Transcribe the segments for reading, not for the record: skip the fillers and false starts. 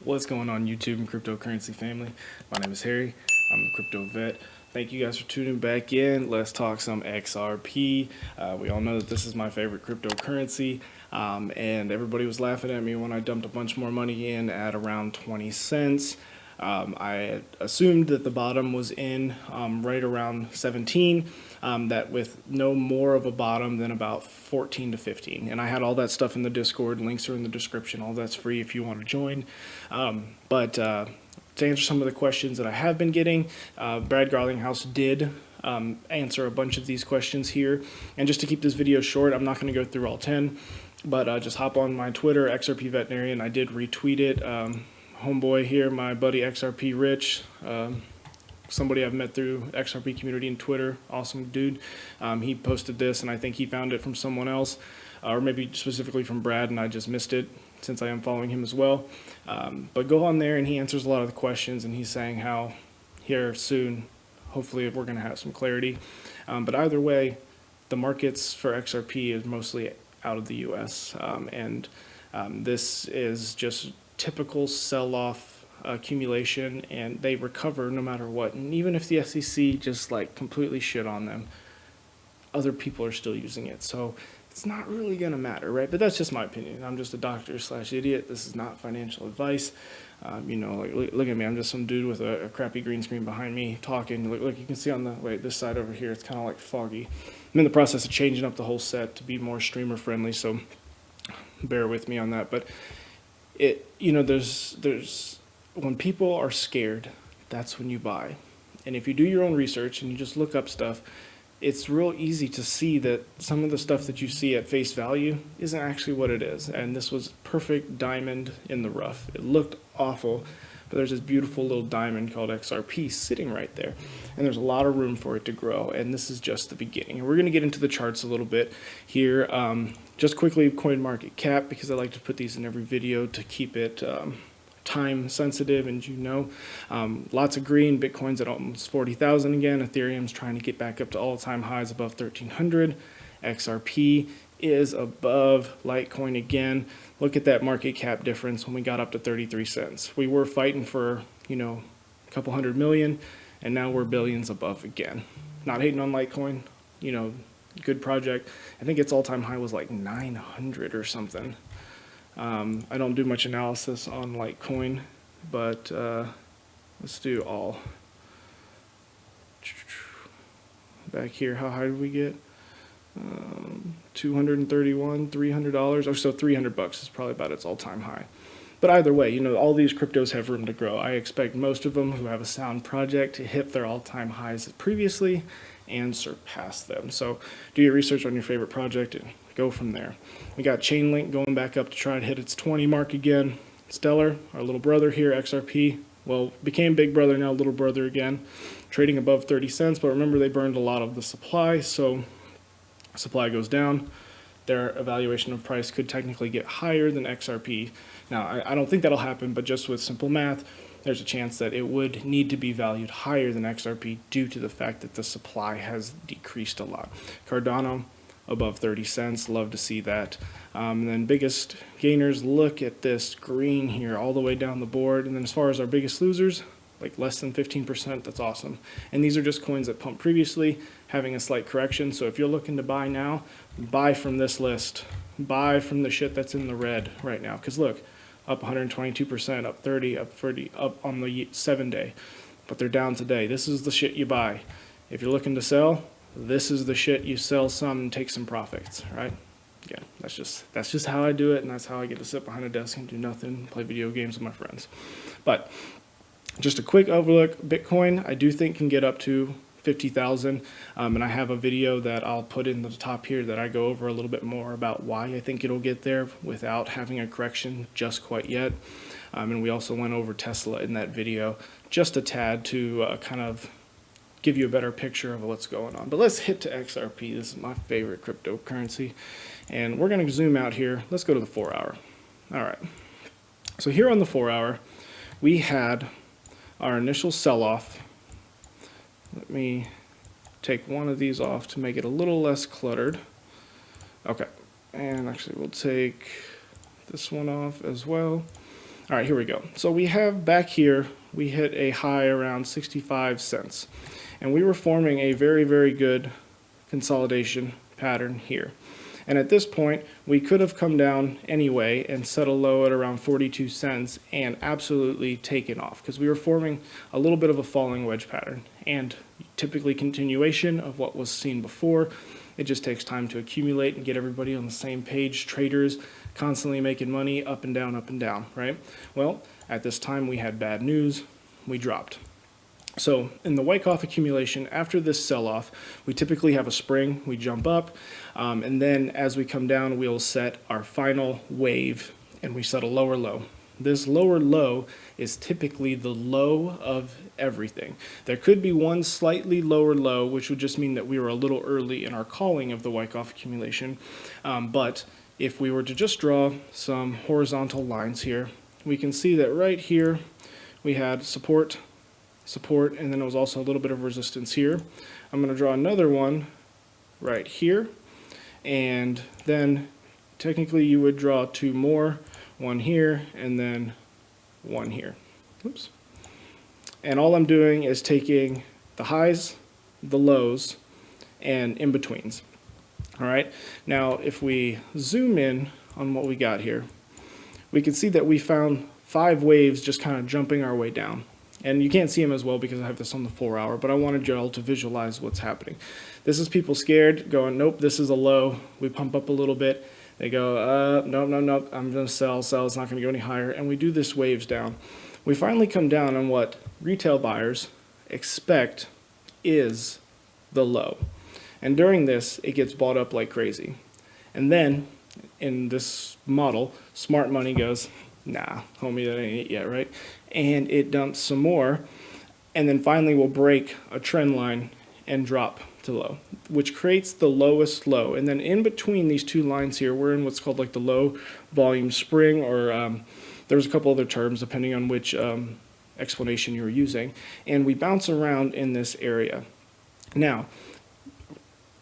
What's going on YouTube and cryptocurrency family? My name is Harry. I'm the crypto vet. Thank you guys for tuning back in. Let's talk some XRP. We all know that this is my favorite cryptocurrency, and everybody was laughing at me when I dumped a bunch more money in at around 20 cents. I assumed that the bottom was in right around 17, that with no more of a bottom than about 14 to 15. And I had all that stuff in the Discord. Links are in the description. All that's free if you want to join. But to answer some of the questions that I have been getting, Brad Garlinghouse did answer a bunch of these questions here. And just to keep this video short, I'm not going to go through all 10, but just hop on my Twitter, XRP Veterinarian. I did retweet it. Homeboy here, my buddy XRP Rich, somebody I've met through XRP community and Twitter, awesome dude. He posted this, and I think he found it from someone else, or maybe specifically from Brad, and I just missed it since I am following him as well. But go on there, and he answers a lot of the questions, and he's saying how here soon, hopefully we're going to have some clarity. But either way, the markets for XRP is mostly out of the US, and this is just typical sell-off accumulation, and they recover no matter what. And even if the SEC just like completely shit on them, other people are still using it, so it's not really gonna matter, right? But that's just my opinion. I'm just a doctor / idiot. This is not financial advice. You know, like look at me. I'm just some dude with a crappy green screen behind me talking. Look, you can see on the this side over here, it's kind of like foggy. I'm in the process of changing up the whole set to be more streamer friendly, so bear with me on that. But you know, there's when people are scared, that's when you buy. And if you do your own research and you just look up stuff, it's real easy to see that some of the stuff that you see at face value isn't actually what it is. And this was perfect diamond in the rough. It looked awful, but there's this beautiful little diamond called XRP sitting right there. And there's a lot of room for it to grow, and this is just the beginning. And we're going to get into the charts a little bit here. Just quickly, coin market cap, because I like to put these in every video to keep it time sensitive, and you know, lots of green. Bitcoin's at almost 40,000 again. Ethereum's trying to get back up to all-time highs above 1,300. XRP is above Litecoin again. Look at that market cap difference when we got up to 33 cents. We were fighting for, you know, a couple $100 million, and now we're billions above again. Not hating on Litecoin, you know, good project. I think its all-time high was like 900 or something. I don't do much analysis on Litecoin, but let's do all. Back here, how high did we get? 231, $300. Oh, so $300 is probably about its all-time high. But either way, you know, all these cryptos have room to grow. I expect most of them who have a sound project to hit their all-time highs previously and surpass them. So do your research on your favorite project and go from there. We got Chainlink going back up to try to hit its 20 mark again. Stellar, our little brother here, XRP, well, became big brother, now little brother again, trading above 30 cents. But remember, they burned a lot of the supply, so supply goes down. Their evaluation of price could technically get higher than XRP. Now, I don't think that'll happen, but just with simple math, there's a chance that it would need to be valued higher than XRP due to the fact that the supply has decreased a lot. Cardano above 30 cents, love to see that. And then biggest gainers, look at this green here all the way down the board. And then as far as our biggest losers, like less than 15%, that's awesome. And these are just coins that pumped previously, having a slight correction. So if you're looking to buy now, buy from this list. Buy from the shit that's in the red right now. Because look, up 122%, up 30, up 40, up on the 7-day. But they're down today. This is the shit you buy. If you're looking to sell, this is the shit you sell some and take some profits, right? Yeah, that's just how I do it, and that's how I get to sit behind a desk and do nothing, play video games with my friends. But just a quick overlook, Bitcoin I do think can get up to 50,000, and I have a video that I'll put in the top here that I go over a little bit more about why I think it'll get there without having a correction just quite yet. And we also went over Tesla in that video just a tad to kind of give you a better picture of what's going on. But let's hit to XRP. This is my favorite cryptocurrency, and we're going to zoom out here. Let's go to the 4-hour. All right, so here on the 4-hour, we had our initial sell-off. Let me take one of these off to make it a little less cluttered. Okay, and actually we'll take this one off as well. All right, here we go. So we have back here, we hit a high around 65 cents. And we were forming a very, very good consolidation pattern here. And at this point, we could have come down anyway and set a low at around 42 cents and absolutely taken off because we were forming a little bit of a falling wedge pattern and typically continuation of what was seen before. It just takes time to accumulate and get everybody on the same page. Traders constantly making money up and down, right? Well, at this time we had bad news. We dropped. So in the Wyckoff accumulation, after this sell-off, we typically have a spring, we jump up, and then as we come down, we'll set our final wave, and we set a lower low. This lower low is typically the low of everything. There could be one slightly lower low, which would just mean that we were a little early in our calling of the Wyckoff accumulation, but if we were to just draw some horizontal lines here, we can see that right here we had support, and then it was also a little bit of resistance here. I'm going to draw another one right here, and then technically you would draw two more, one here and then one here. Oops. And all I'm doing is taking the highs, the lows, and in-betweens. All right, now if we zoom in on what we got here, we can see that we found 5 waves just kind of jumping our way down. And you can't see them as well because I have this on the 4-hour, but I wanted you all to visualize what's happening. This is people scared, going, nope, this is a low. We pump up a little bit. They go, nope, I'm going to sell, it's not going to go any higher. And we do this waves down. We finally come down on what retail buyers expect is the low. And during this, it gets bought up like crazy. And then, in this model, smart money goes, nah, homie, that ain't it yet, right? And it dumps some more, and then finally will break a trend line and drop to low, which creates the lowest low. And then in between these two lines here, we're in what's called like the low volume spring, or there's a couple other terms depending on which explanation you're using. And we bounce around in this area. Now,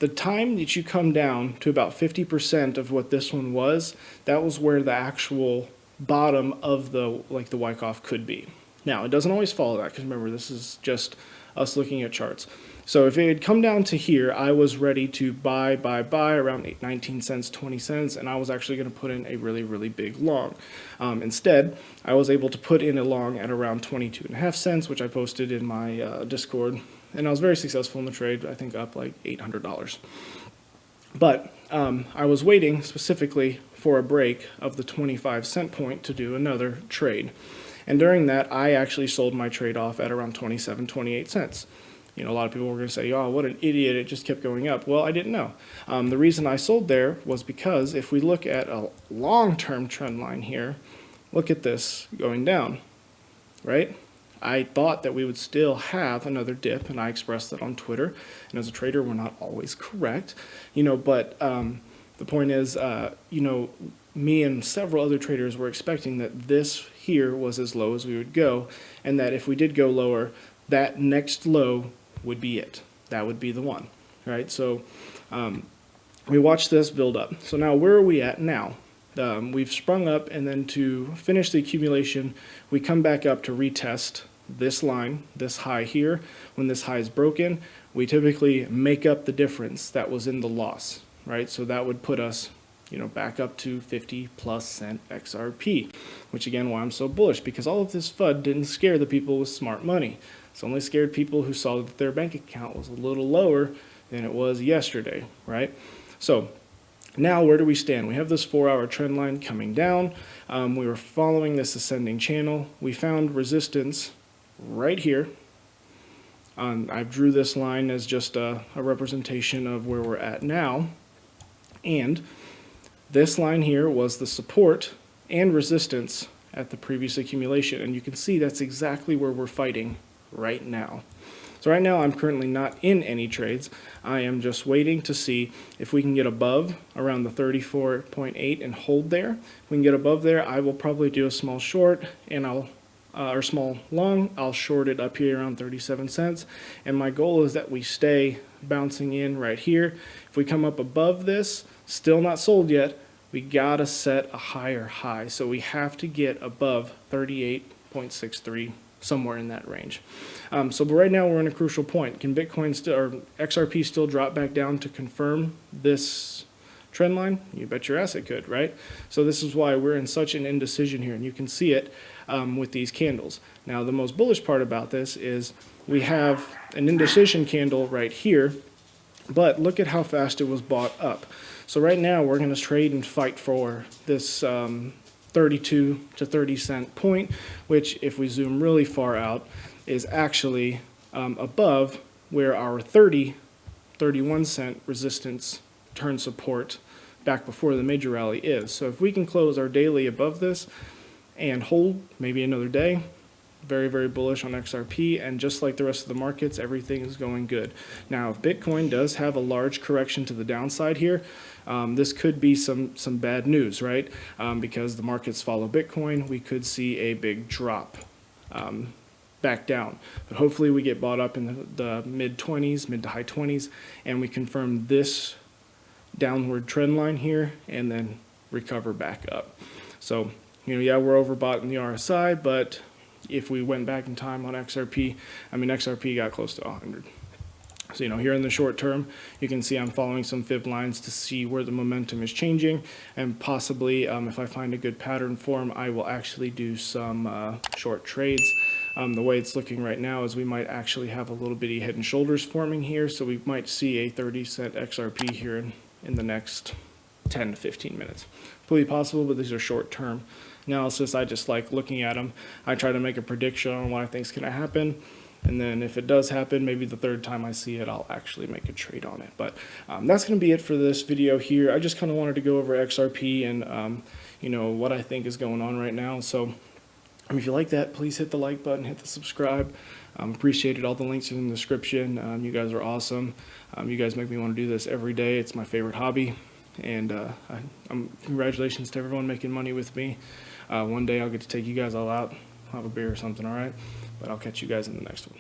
the time that you come down to about 50% of what this one was, that was where the actual bottom of the Wyckoff could be. Now, it doesn't always follow that because remember, this is just us looking at charts. So if it had come down to here, I was ready to buy around 19 cents, 20 cents, and I was actually going to put in a really, really big long. Instead, I was able to put in a long at around 22.5 cents, which I posted in my Discord, and I was very successful in the trade, I think up like $800. But I was waiting specifically for a break of the 25-cent point to do another trade. And during that, I actually sold my trade off at around 27, 28 cents. You know, a lot of people were going to say, oh, what an idiot, it just kept going up. Well, I didn't know. The reason I sold there was because if we look at a long-term trend line here, look at this going down, right? I thought that we would still have another dip, and I expressed that on Twitter. And as a trader, we're not always correct, you know, but the point is, you know, me and several other traders were expecting that this here was as low as we would go, and that if we did go lower, that next low would be it. That would be the one, right? So we watched this build up. So now where are we at now? We've sprung up, and then to finish the accumulation, we come back up to retest this line, this high here. When this high is broken, we typically make up the difference that was in the loss, right? So that would put us, you know, back up to 50+ cent XRP, which again, why I'm so bullish, because all of this FUD didn't scare the people with smart money. It's only scared people who saw that their bank account was a little lower than it was yesterday, right? So now where do we stand? We have this 4-hour trend line coming down. We were following this ascending channel. We found resistance right here. I drew this line as just a representation of where we're at now. And this line here was the support and resistance at the previous accumulation. And you can see that's exactly where we're fighting right now. So right now I'm currently not in any trades. I am just waiting to see if we can get above around the 34.8 and hold there. If we can get above there, I will probably do a small short, and or small long. I'll short it up here around 37 cents. And my goal is that we stay bouncing in right here. If we come up above this, still not sold yet, we gotta set a higher high. So we have to get above 38.63, somewhere in that range. But right now we're in a crucial point. Can Bitcoin still, or XRP still drop back down to confirm this trend line? You bet your ass it could, right? So this is why we're in such an indecision here, and you can see it with these candles. Now the most bullish part about this is we have an indecision candle right here, but look at how fast it was bought up. So right now we're going to trade and fight for this 32 to 30 cent point, which if we zoom really far out is actually above where our 31 cent resistance turn support back before the major rally is. So if we can close our daily above this and hold maybe another day, very, very bullish on XRP, and just like the rest of the markets, everything is going good. Now, if Bitcoin does have a large correction to the downside here, this could be some bad news, right? Because the markets follow Bitcoin, we could see a big drop back down. But hopefully we get bought up in the mid-20s, mid to high 20s, and we confirm this downward trend line here and then recover back up. So, yeah, we're overbought in the RSI, but if we went back in time on XRP, XRP got close to 100. So, here in the short term, you can see I'm following some fib lines to see where the momentum is changing, and possibly if I find a good pattern form, I will actually do some short trades. The way it's looking right now is we might actually have a little bitty head and shoulders forming here, so we might see a 30 cent XRP here in the next 10 to 15 minutes. Completely possible, but these are short term analysis. I just like looking at them. I try to make a prediction on what I think is going to happen, and then if it does happen, maybe the third time I see it, I'll actually make a trade on it. But that's going to be it for this video here. I just kind of wanted to go over XRP and what I think is going on right now. So if you like that, please hit the like button, hit the subscribe. Appreciated. All the links in the description. You guys are awesome. You guys make me want to do this every day. It's my favorite hobby. And congratulations to everyone making money with me. One day I'll get to take you guys all out, have a beer or something, all right? But I'll catch you guys in the next one.